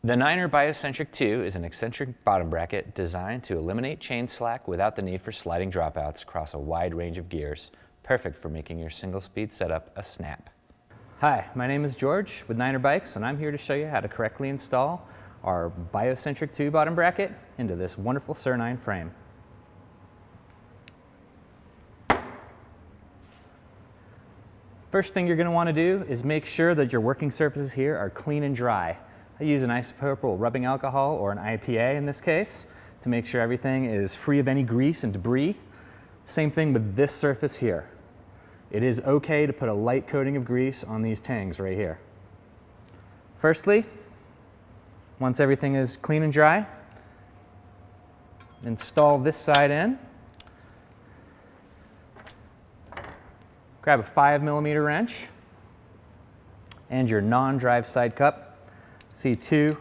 The Niner Biocentric 2 is an eccentric bottom bracket designed to eliminate chain slack without the need for sliding dropouts across a wide range of gears, perfect for making your single speed setup a snap. Hi, my name is George with Niner Bikes, and I'm here to show you how to correctly install our Biocentric 2 bottom bracket into this wonderful Sir9 frame. First thing you're going to want to do is make sure that your working surfaces here are clean and dry. I use an isopropyl rubbing alcohol, or an IPA in this case, to make sure everything is free of any grease and debris. Same thing with this surface here. It is okay to put a light coating of grease on these tangs right here. Firstly, once everything is clean and dry, install this side in. Grab a 5mm wrench and your non-drive side cup. See two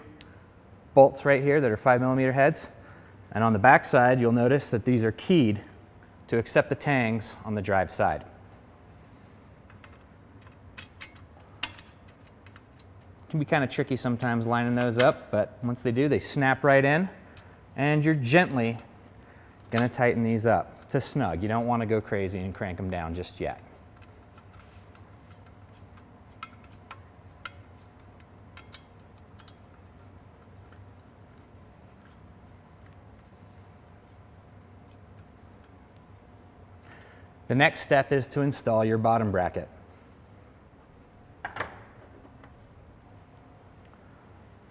bolts right here that are 5mm heads. And on the back side, you'll notice that these are keyed to accept the tangs on the drive side. It can be kind of tricky sometimes lining those up, but once they do, they snap right in, and you're gently going to tighten these up to snug. You don't want to go crazy and crank them down just yet. The next step is to install your bottom bracket.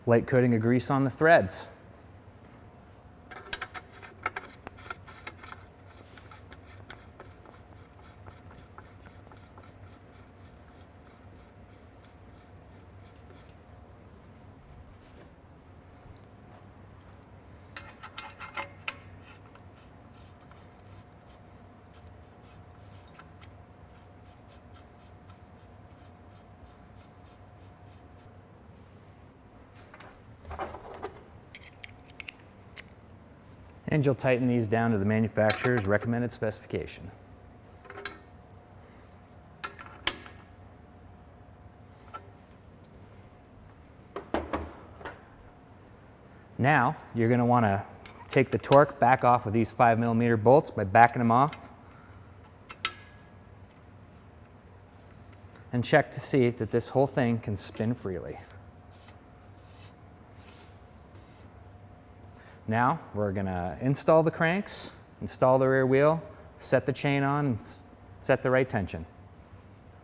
Light coating of grease on the threads. And you'll tighten these down to the manufacturer's recommended specification. Now, you're going to want to take the torque back off of these 5mm bolts by backing them off. And check to see that this whole thing can spin freely. Now we're going to install the cranks, install the rear wheel, set the chain on, and set the right tension.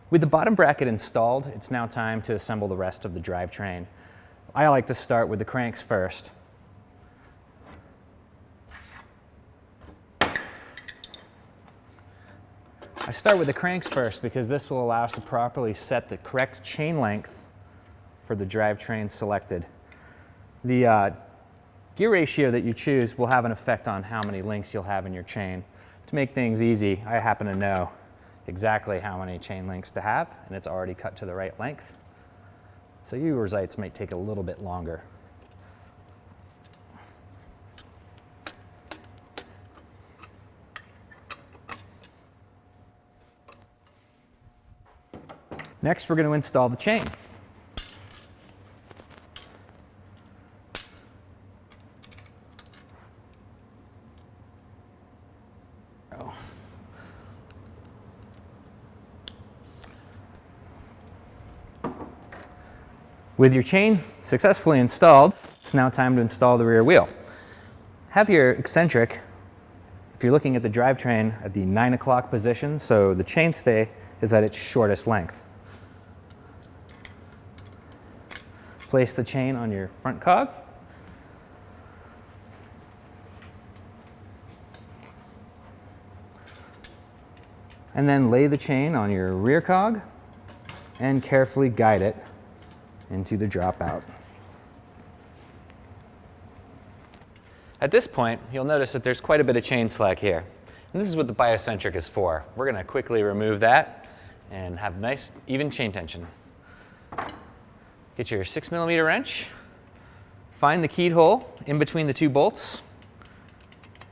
With the bottom bracket installed, it's now time to assemble the rest of the drivetrain. I like to start with the cranks first. I start with the cranks first because this will allow us to properly set the correct chain length for the drivetrain selected. The gear ratio that you choose will have an effect on how many links you'll have in your chain. To make things easy, I happen to know exactly how many chain links to have, and it's already cut to the right length. So your sites might take a little bit longer. Next, we're going to install the chain. With your chain successfully installed, it's now time to install the rear wheel. Have your eccentric, if you're looking at the drivetrain, at the 9 o'clock position, so the chainstay is at its shortest length. Place the chain on your front cog. And then lay the chain on your rear cog and carefully guide it into the dropout. At this point, you'll notice that there's quite a bit of chain slack here. And this is what the Biocentric is for. We're going to quickly remove that and have nice, even chain tension. Get your 6mm wrench, find the keyed hole in between the two bolts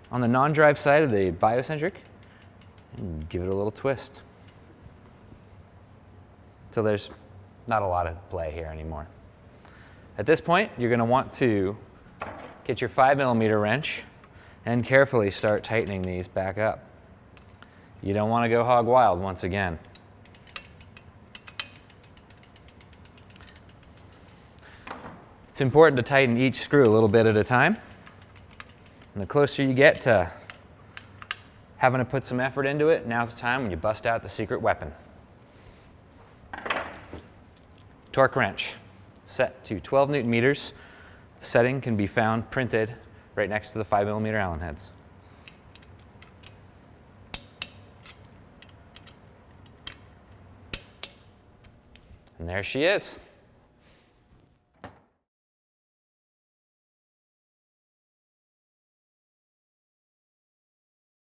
on the non-drive side of the Biocentric, and give it a little twist. So there's not a lot of play here anymore. At this point, you're going to want to get your 5mm wrench and carefully start tightening these back up. You don't want to go hog wild once again. It's important to tighten each screw a little bit at a time. And the closer you get to having to put some effort into it, now's the time when you bust out the secret weapon. Torque wrench, set to 12 Newton meters. The setting can be found printed right next to the 5mm Allen heads. And there she is.